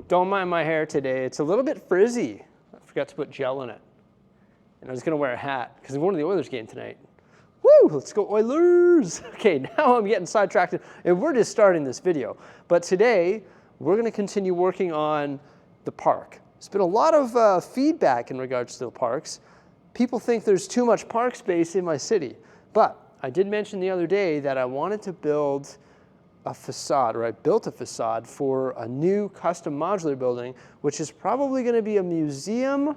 Don't mind my hair today. It's a little bit frizzy. I forgot to put gel in it. And I was gonna wear a hat because I'm going to the Oilers game tonight. Woo, let's go Oilers. Okay, now I'm getting sidetracked and we're just starting this video. But today, we're gonna continue working on the park. There's been a lot of feedback in regards to the parks. People think there's too much park space in my city. But I did mention the other day that I wanted to build a facade, or I built a facade for a new custom modular building, which is probably gonna be a museum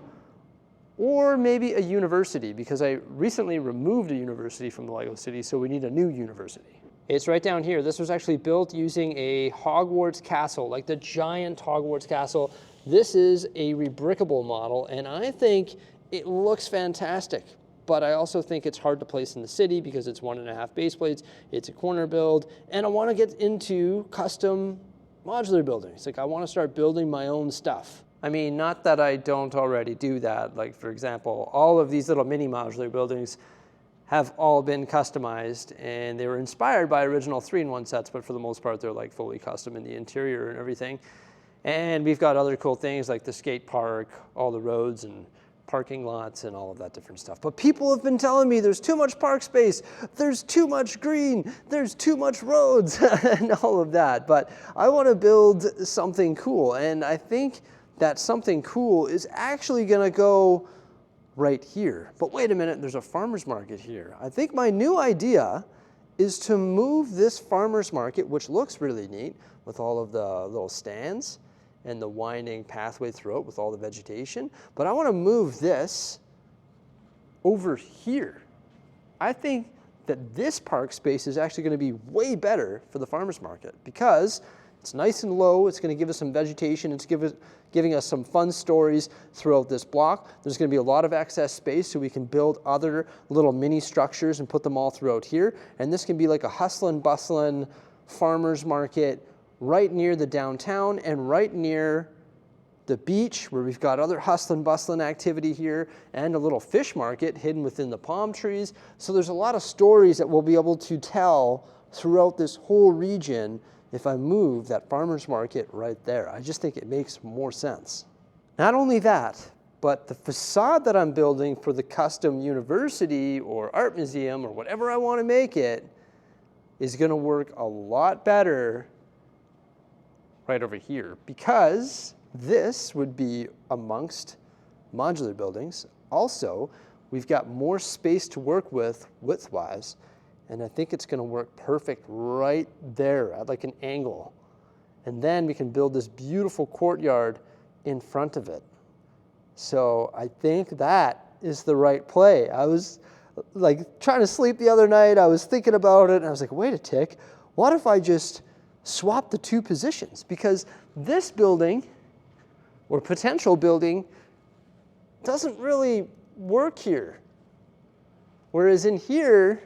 or maybe a university, because I recently removed a university from the Lego City, so we need a new university. It's right down here. This was actually built using a Hogwarts castle, like the giant Hogwarts castle. This is a rebrickable model, and I think it looks fantastic, but I also think it's hard to place in the city because it's 1.5 base plates, it's a corner build, and I wanna get into custom modular buildings. Like I wanna start building my own stuff. I mean, not that I don't already do that. Like for example, all of these little mini modular buildings have all been customized and they were inspired by original 3-in-1 sets, but for the most part, they're like fully custom in the interior and everything. And we've got other cool things like the skate park, all the roads and parking lots and all of that different stuff. But people have been telling me there's too much park space, there's too much green, there's too much roads and all of that. But I want to build something cool, and I think that something cool is actually gonna go right here. But wait a minute, there's a farmer's market here. I think my new idea is to move this farmer's market, which looks really neat with all of the little stands and the winding pathway through it with all the vegetation, but I wanna move this over here. I think that this park space is actually gonna be way better for the farmer's market because it's nice and low, it's gonna give us some vegetation, it's giving us some fun stories throughout this block. There's gonna be a lot of excess space so we can build other little mini structures and put them all throughout here. And this can be like a hustlin' bustlin' farmer's market right near the downtown and right near the beach where we've got other hustlin' bustlin' activity here and a little fish market hidden within the palm trees. So there's a lot of stories that we'll be able to tell throughout this whole region if I move that farmer's market right there. I just think it makes more sense. Not only that, but the facade that I'm building for the custom university or art museum or whatever I want to make it is gonna work a lot better right over here because this would be amongst modular buildings. Also, we've got more space to work with width-wise, and I think it's gonna work perfect right there at like an angle. And then we can build this beautiful courtyard in front of it. So I think that is the right play. I was like trying to sleep the other night, I was thinking about it, and I was like, wait a tick, what if I just swap the two positions? Because this building, or potential building, doesn't really work here. Whereas in here,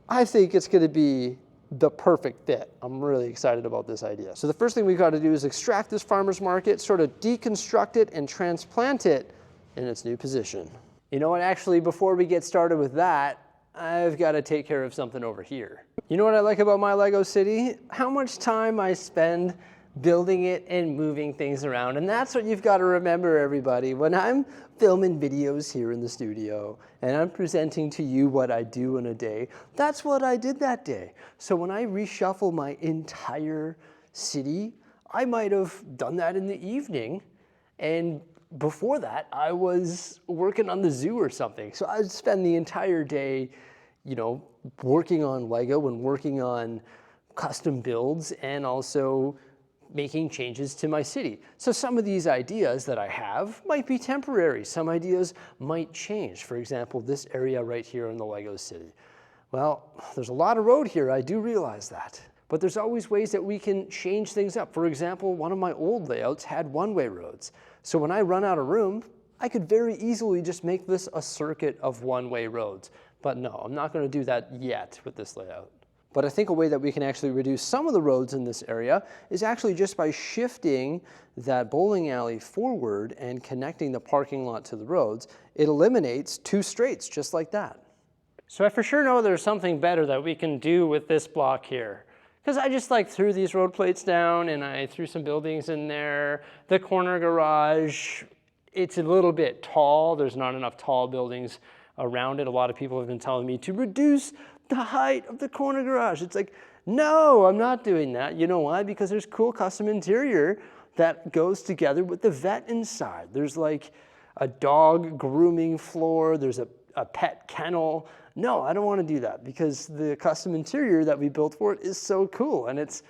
I think it's gonna be the perfect fit. I'm really excited about this idea. So the first thing we've got to do is extract this farmer's market, sort of deconstruct it and transplant it in its new position. You know what, actually, before we get started with that, I've got to take care of something over here. You know what I like about my Lego City? How much time I spend building it and moving things around. And that's what you've got to remember, everybody. When I'm filming videos here in the studio and I'm presenting to you what I do in a day, that's what I did that day. So when I reshuffle my entire city, I might have done that in the evening. And before that, I was working on the zoo or something. So I'd spend the entire day, you know, working on Lego and working on custom builds and also making changes to my city. So some of these ideas that I have might be temporary. Some ideas might change. For example, this area right here in the Lego City. Well, there's a lot of road here, I do realize that. But there's always ways that we can change things up. For example, one of my old layouts had one-way roads. So when I run out of room, I could very easily just make this a circuit of one-way roads. But no, I'm not going to do that yet with this layout. But I think a way that we can actually reduce some of the roads in this area is actually just by shifting that bowling alley forward and connecting the parking lot to the roads. It eliminates two straights just like that. So I for sure know there's something better that we can do with this block here, because I just like threw these road plates down and I threw some buildings in there. The corner garage, it's a little bit tall. There's not enough tall buildings around it. A lot of people have been telling me to reduce the height of the corner garage. It's like, no, I'm not doing that. You know why? Because there's cool custom interior that goes together with the vet inside. There's like a dog grooming floor. There's a pet kennel. No, I don't want to do that because the custom interior that we built for it is so cool, and it's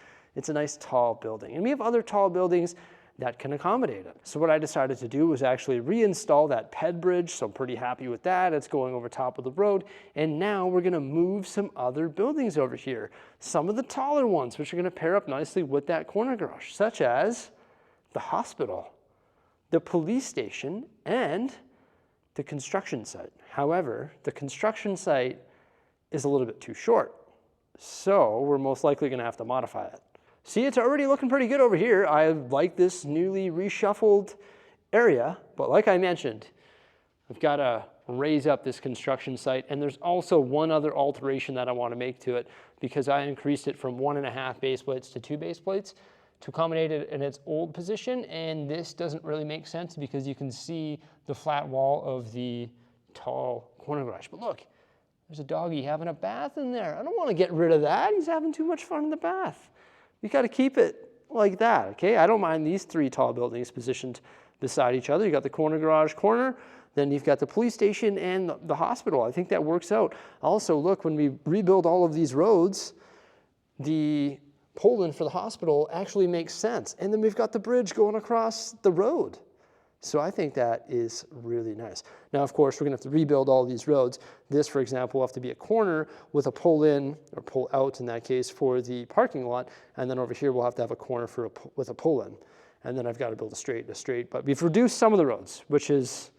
a nice tall building. And we have other tall buildings that can accommodate it. So what I decided to do was actually reinstall that ped bridge, so I'm pretty happy with that. It's going over top of the road, and now we're gonna move some other buildings over here. Some of the taller ones, which are gonna pair up nicely with that corner garage, such as the hospital, the police station, and the construction site. However, the construction site is a little bit too short, so we're most likely gonna have to modify it. See, it's already looking pretty good over here. I like this newly reshuffled area, but like I mentioned, I've got to raise up this construction site, and there's also one other alteration that I want to make to it because I increased it from 1.5 base plates to 2 base plates to accommodate it in its old position, and this doesn't really make sense because you can see the flat wall of the tall corner garage. But look, there's a doggy having a bath in there. I don't want to get rid of that. He's having too much fun in the bath. You got to keep it like that, okay? I don't mind these 3 tall buildings positioned beside each other. You got the corner garage corner, then you've got the police station and the hospital. I think that works out. Also, look, when we rebuild all of these roads, the pole-in for the hospital actually makes sense. And then we've got the bridge going across the road. So I think that is really nice. Now, of course, we're gonna have to rebuild all these roads. This, for example, will have to be a corner with a pull-in, or pull-out in that case, for the parking lot. And then over here, we'll have to have a corner with a pull-in. And then I've got to build a straight. But we've reduced some of the roads, which is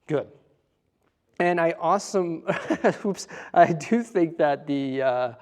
good. And I do think that the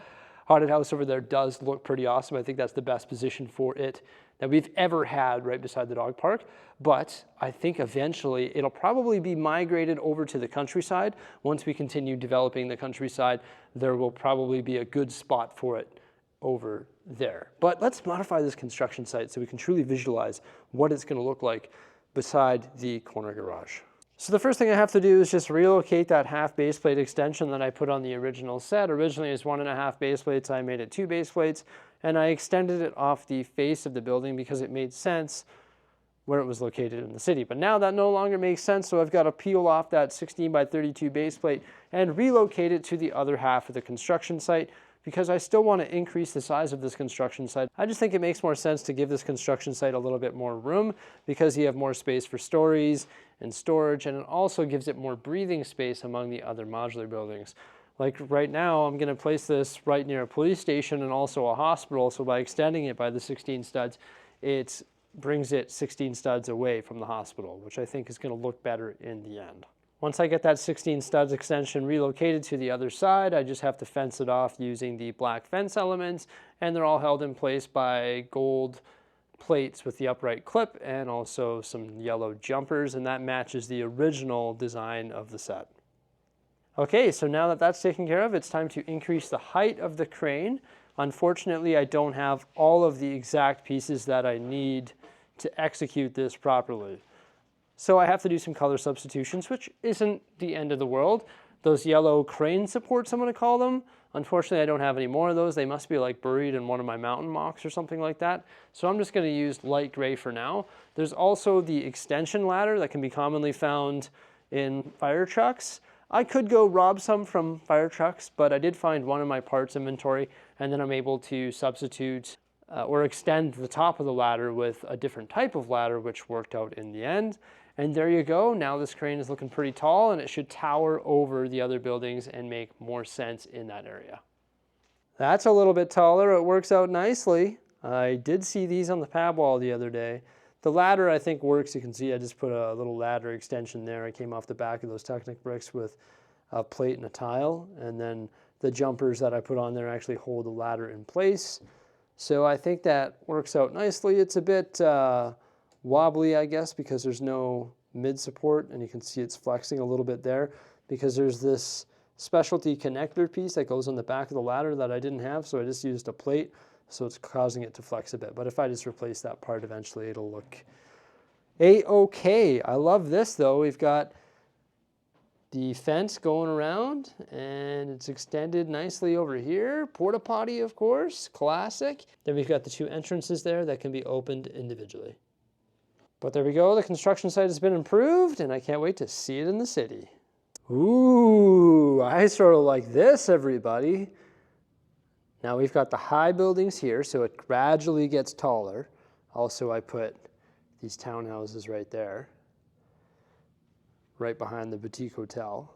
haunted house over there does look pretty awesome. I think that's the best position for it that we've ever had right beside the dog park. But I think eventually it'll probably be migrated over to the countryside. Once we continue developing the countryside, there will probably be a good spot for it over there. But let's modify this construction site so we can truly visualize what it's gonna look like beside the corner garage. So the first thing I have to do is just relocate that half base plate extension that I put on the original set. Originally it was 1.5 base plates, I made it 2 base plates, and I extended it off the face of the building because it made sense where it was located in the city. But now that no longer makes sense, so I've got to peel off that 16 by 32 base plate and relocate it to the other half of the construction site because I still want to increase the size of this construction site. I just think it makes more sense to give this construction site a little bit more room because you have more space for stories and storage, and it also gives it more breathing space among the other modular buildings. Like right now, I'm gonna place this right near a police station and also a hospital, so by extending it by the 16 studs, it brings it 16 studs away from the hospital, which I think is gonna look better in the end. Once I get that 16 studs extension relocated to the other side, I just have to fence it off using the black fence elements, and they're all held in place by gold plates with the upright clip and also some yellow jumpers, and that matches the original design of the set. Okay, so now that that's taken care of, it's time to increase the height of the crane. Unfortunately, I don't have all of the exact pieces that I need to execute this properly. So I have to do some color substitutions, which isn't the end of the world. Those yellow crane supports, I'm gonna call them, unfortunately I don't have any more of those. They must be like buried in one of my mountain mocks or something like that. So I'm just gonna use light gray for now. There's also the extension ladder that can be commonly found in fire trucks. I could go rob some from fire trucks, but I did find one in my parts inventory, and then I'm able to substitute or extend the top of the ladder with a different type of ladder, which worked out in the end. And there you go. Now this crane is looking pretty tall, and it should tower over the other buildings and make more sense in that area. That's a little bit taller. It works out nicely. I did see these on the pad wall the other day. The ladder I think works. You can see I just put a little ladder extension there. I came off the back of those Technic bricks with a plate and a tile, and then the jumpers that I put on there actually hold the ladder in place. So I think that works out nicely. It's a bit wobbly, I guess, because there's no mid support, and you can see it's flexing a little bit there because there's this specialty connector piece that goes on the back of the ladder that I didn't have, so I just used a plate So it's causing it to flex a bit. But if I just replace that part eventually, it'll look a-okay. I love this though. We've got the fence going around and it's extended nicely over here. Porta potty, of course, classic. Then we've got the 2 entrances there that can be opened individually. But there we go, the construction site has been improved and I can't wait to see it in the city. Ooh, I sort of like this, everybody. Now we've got the high buildings here, so it gradually gets taller. Also, I put these townhouses right there, right behind the boutique hotel.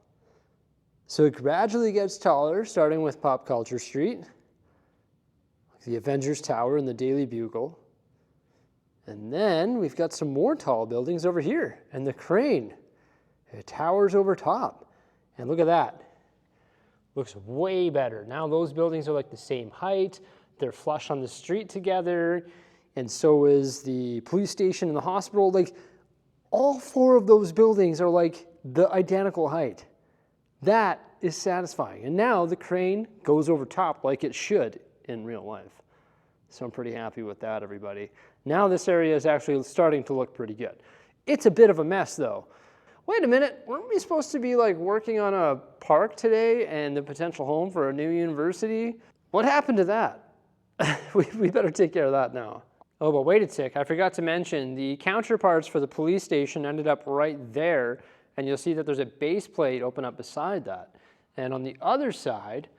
So it gradually gets taller, starting with Pop Culture Street, the Avengers Tower and the Daily Bugle. And then we've got some more tall buildings over here, and the crane. It towers over top. And look at that. Looks way better. Now those buildings are like the same height. They're flush on the street together. And so is the police station and the hospital. Like, all 4 of those buildings are like the identical height. That is satisfying. And now the crane goes over top like it should in real life. So I'm pretty happy with that, everybody. Now this area is actually starting to look pretty good. It's a bit of a mess though. Wait a minute, weren't we supposed to be like working on a park today and the potential home for a new university? What happened to that? we better take care of that now. Oh, but wait a tick, I forgot to mention the counterparts for the police station ended up right there, and you'll see that there's a base plate open up beside that. And on the other side,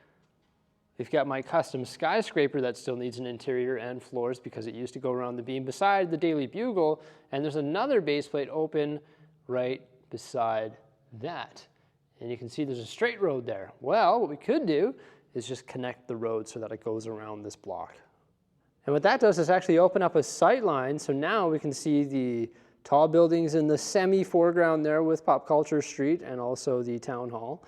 we've got my custom skyscraper that still needs an interior and floors because it used to go around the beam beside the Daily Bugle, and there's another base plate open right beside that. And you can see there's a straight road there. Well, what we could do is just connect the road so that it goes around this block. And what that does is actually open up a sight line, so now we can see the tall buildings in the semi-foreground there with Pop Culture Street and also the town hall.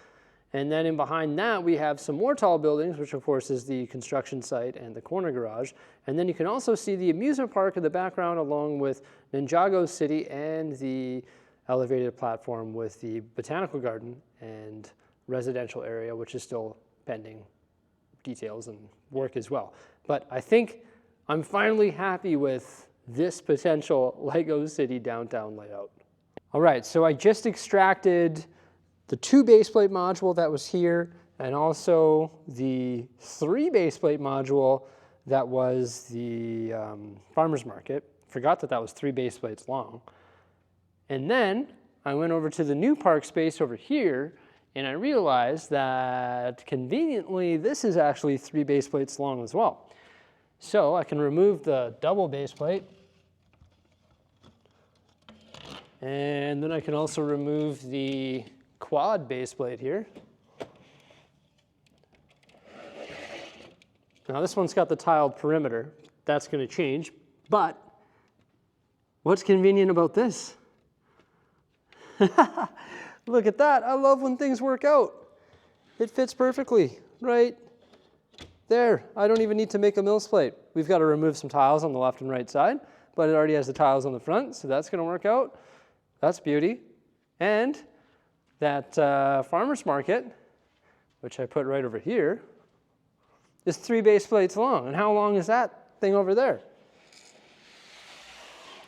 And then in behind that, we have some more tall buildings, which of course is the construction site and the corner garage. And then you can also see the amusement park in the background along with Ninjago City and the elevated platform with the botanical garden and residential area, which is still pending details and work as well. But I think I'm finally happy with this potential Lego City downtown layout. All right, so I just extracted the 2 baseplate module that was here and also the 3 baseplate module that was the farmer's market. Forgot that that was 3 baseplates long. And then I went over to the new park space over here and I realized that conveniently this is actually 3 baseplates long as well. So I can remove the double baseplate and then I can also remove the quad baseplate here. Now this one's got the tiled perimeter. That's going to change, but what's convenient about this? Look at that. I love when things work out. It fits perfectly right there. I don't even need to make a mills plate. We've got to remove some tiles on the left and right side, but it already has the tiles on the front, so that's going to work out. That's beauty. And that farmer's market, which I put right over here, is 3 base plates long. And how long is that thing over there?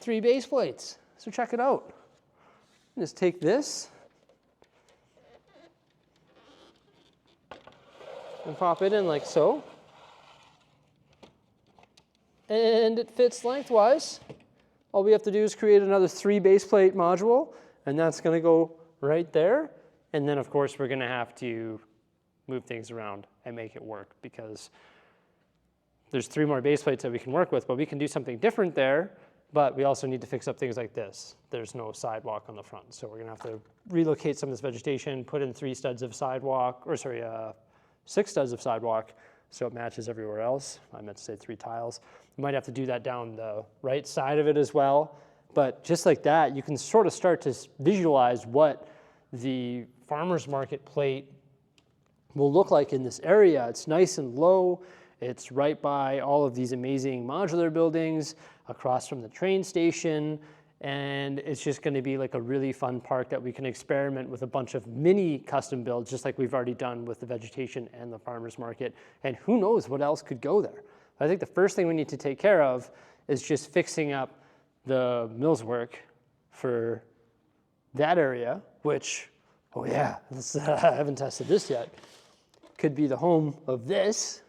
3 base plates. So check it out. Just take this and pop it in like so. And it fits lengthwise. All we have to do is create another 3 base plate module, and that's going to go right there. And then, of course, we're going to have to move things around and make it work because there's 3 more base plates that we can work with, but we can do something different there. But we also need to fix up things like this. There's no sidewalk on the front, so we're going to have to relocate some of this vegetation, put in 3 studs of sidewalk, or sorry, 6 studs of sidewalk, so it matches everywhere else. I meant to say 3 tiles. You might have to do that down the right side of it as well. But just like that, you can sort of start to visualize what the farmer's market plate will look like in this area. It's nice and low. It's right by all of these amazing modular buildings across from the train station. And it's just going to be like a really fun park that we can experiment with a bunch of mini custom builds, just like we've already done with the vegetation and the farmer's market. And who knows what else could go there. I think the first thing we need to take care of is just fixing up the mills work for that area, which, oh yeah, I haven't tested this yet, could be the home of this,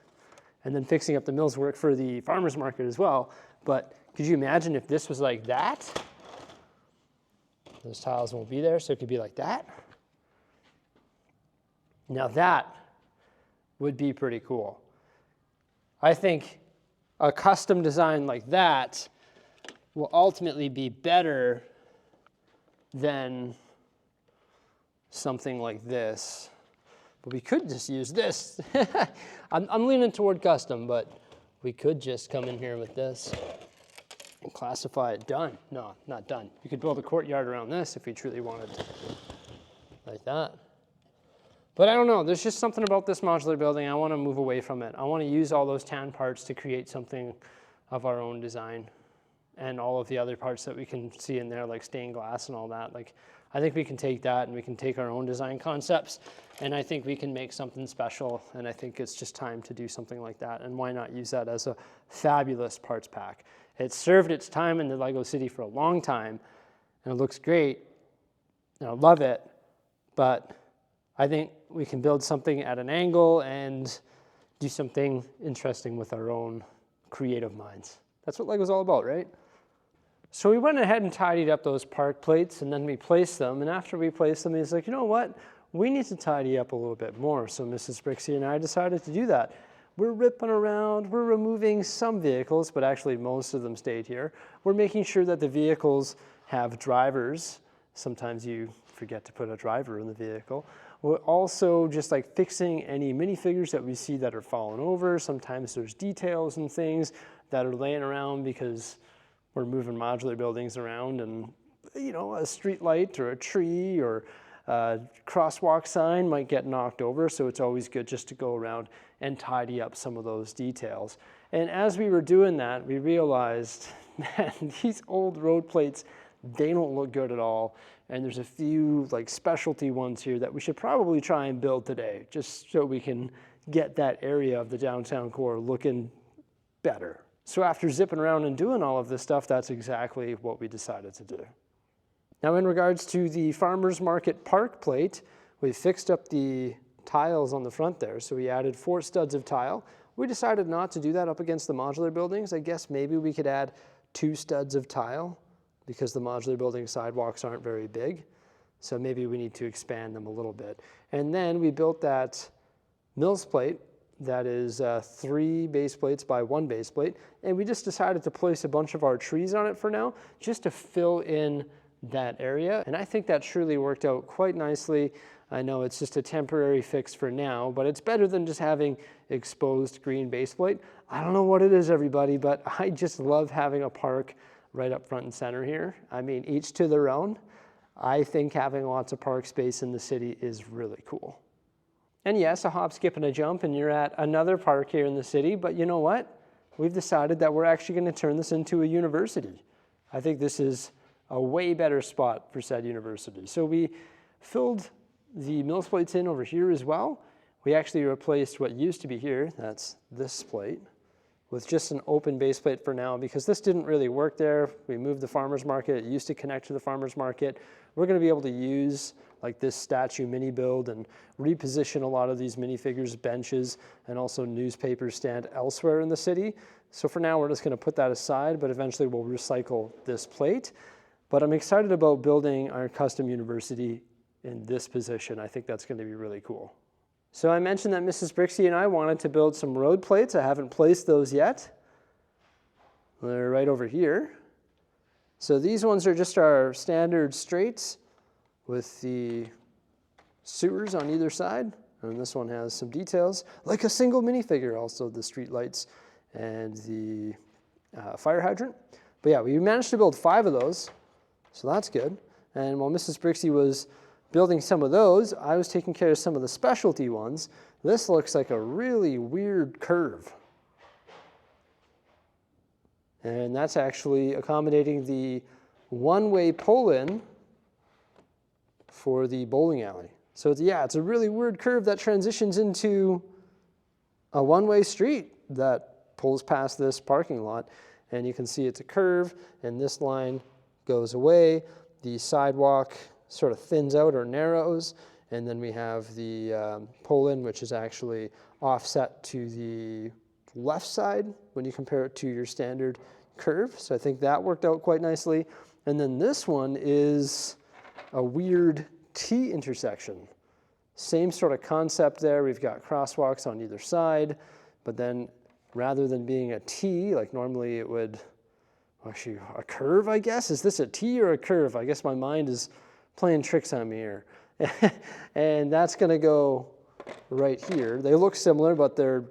and then fixing up the mills work for the farmer's market as well. But could you imagine if this was like that? Those tiles won't be there, so it could be like that. Now that would be pretty cool. I think a custom design like that will ultimately be better than something like this. But we could just use this. I'm leaning toward custom, but we could just come in here with this and classify it done. No, not done. You could build a courtyard around this if we truly wanted to, like that. But I don't know, there's just something about this modular building. I want to move away from it. I want to use all those tan parts to create something of our own design, and all of the other parts that we can see in there, like stained glass and all that. Like, I think we can take that and we can take our own design concepts, and I think we can make something special, and I think it's just time to do something like that. And why not use that as a fabulous parts pack? It served its time in the Lego City for a long time, and it looks great, and I love it, but I think we can build something at an angle and do something interesting with our own creative minds. That's what Lego's all about, right? So we went ahead and tidied up those park plates, and then we placed them. And after we placed them, he's like, you know what? We need to tidy up a little bit more. So Mrs. Bricksie and I decided to do that. We're ripping around, we're removing some vehicles, but actually most of them stayed here. We're making sure that the vehicles have drivers. Sometimes you forget to put a driver in the vehicle. We're also just like fixing any minifigures that we see that are falling over. Sometimes there's details and things that are laying around because we're moving modular buildings around, and you know, a street light or a tree or a crosswalk sign might get knocked over, so it's always good just to go around and tidy up some of those details. And as we were doing that, we realized, man, these old road plates, they don't look good at all. And there's a few like specialty ones here that we should probably try and build today, just so we can get that area of the downtown core looking better. So after zipping around and doing all of this stuff, that's exactly what we decided to do. Now in regards to the farmer's market park plate, we fixed up the tiles on the front there. So we added 4 studs of tile. We decided not to do that up against the modular buildings. I guess maybe we could add 2 studs of tile, because the modular building sidewalks aren't very big. So maybe we need to expand them a little bit. And then we built that mills plate that is 3 base plates by 1 base plate. And we just decided to place a bunch of our trees on it for now, just to fill in that area. And I think that truly worked out quite nicely. I know it's just a temporary fix for now, but it's better than just having exposed green base plate. I don't know what it is, everybody, but I just love having a park right up front and center here. I mean, each to their own. I think having lots of park space in the city is really cool. And yes, a hop, skip, and a jump, and you're at another park here in the city, but you know what? We've decided that we're actually going to turn this into a university. I think this is a way better spot for said university. So we filled the mills plates in over here as well. We actually replaced what used to be here, that's this plate, with just an open base plate for now, because this didn't really work there. We moved the farmer's market. It used to connect to the farmer's market. We're going to be able to use like this statue mini build and reposition a lot of these minifigures, benches, and also newspaper stand elsewhere in the city. So for now, we're just going to put that aside, but eventually we'll recycle this plate. But I'm excited about building our custom university in this position. I think that's going to be really cool. So I mentioned that Mrs. Bricksie and I wanted to build some road plates. I haven't placed those yet. They're right over here. So these ones are just our standard straights with the sewers on either side. And this one has some details, like a single minifigure, also the street lights and the fire hydrant. But yeah, we managed to build 5 of those, so that's good. And while Mrs. Bricksie was building some of those, I was taking care of some of the specialty ones. This looks like a really weird curve. And that's actually accommodating the one-way pull-in for the bowling alley. So it's a really weird curve that transitions into a one-way street that pulls past this parking lot, and you can see it's a curve, and this line goes away. The sidewalk sort of thins out or narrows, and then we have the pull-in, which is actually offset to the left side when you compare it to your standard curve. So I think that worked out quite nicely. And then this one is a weird T intersection. Same sort of concept there. We've got crosswalks on either side, but then rather than being a T, like normally it would, actually a curve, I guess. Is this a T or a curve? I guess my mind is playing tricks on me here. And that's going to go right here. They look similar, but they're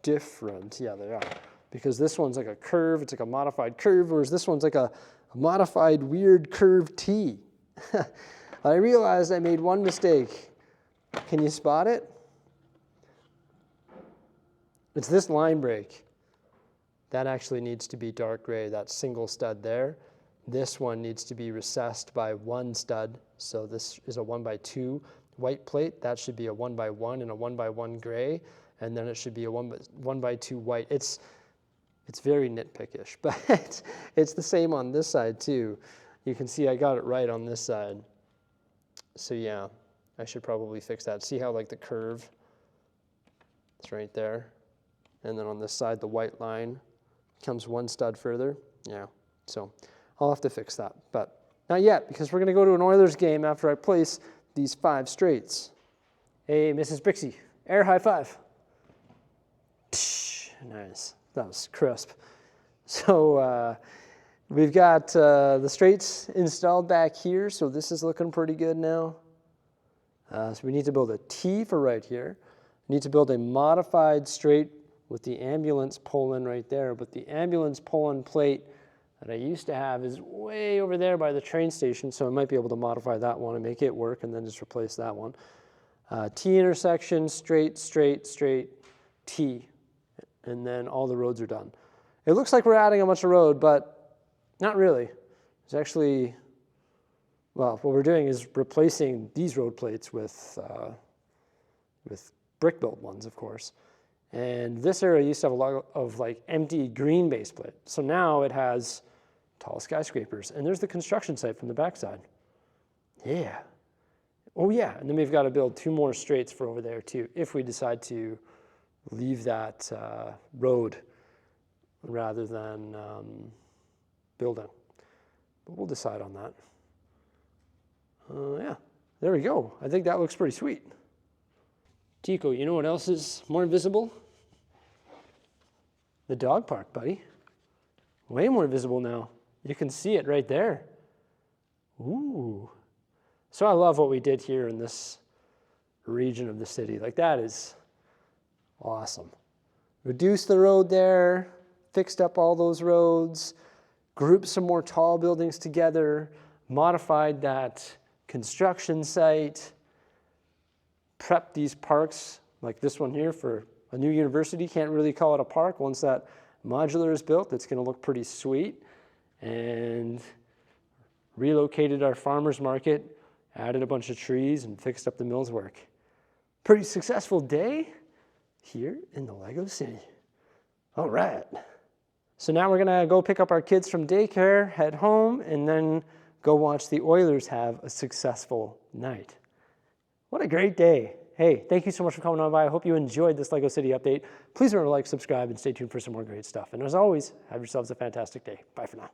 different. Yeah, they are. Because this one's like a curve. It's like a modified curve, whereas this one's like a modified weird curved T. I realized I made one mistake. Can you spot it? It's this line break. That actually needs to be dark gray, that single stud there. This one needs to be recessed by one stud. So this is a 1x2 white plate. That should be a 1x1 and a 1x1 gray. And then it should be a 1x2 white. It's very nitpickish, but it's the same on this side too. You can see I got it right on this side. So yeah, I should probably fix that. See how like the curve, it's right there. And then on this side, the white line comes one stud further. Yeah, so I'll have to fix that, but not yet, because we're gonna go to an Oilers game after I place these 5 straights. Hey, Mrs. Bricksie, air high five. Nice, that was crisp. So we've got the straights installed back here, so this is looking pretty good now. So we need to build a T for right here. We need to build a modified straight with the ambulance pull-in right there, but the ambulance pull-in plate that I used to have is way over there by the train station, so I might be able to modify that one and make it work and then just replace that one. T intersection, straight, straight, straight, T, and then all the roads are done. It looks like we're adding a bunch of road, but not really. It's actually, well, what we're doing is replacing these road plates with brick-built ones, of course. And this area used to have a lot of like empty green base plate. So now it has tall skyscrapers. And there's the construction site from the backside. Yeah. Oh yeah, and then we've got to build 2 more straights for over there too, if we decide to leave that road rather than building. But we'll decide on that. Yeah, there we go. I think that looks pretty sweet. Tico, you know what else is more visible? The dog park, buddy. Way more visible now. You can see it right there. Ooh. So I love what we did here in this region of the city. Like, that is awesome. Reduced the road there, fixed up all those roads, grouped some more tall buildings together, modified that construction site, prepped these parks like this one here for a new university. Can't really call it a park. Once that modular is built, it's going to look pretty sweet. And relocated our farmer's market, added a bunch of trees, and fixed up the mill's work. Pretty successful day here in the Lego City. All right. So now we're going to go pick up our kids from daycare, head home, and then go watch the Oilers have a successful night. What a great day. Hey, thank you so much for coming on by. I hope you enjoyed this Lego City update. Please remember to like, subscribe, and stay tuned for some more great stuff. And as always, have yourselves a fantastic day. Bye for now.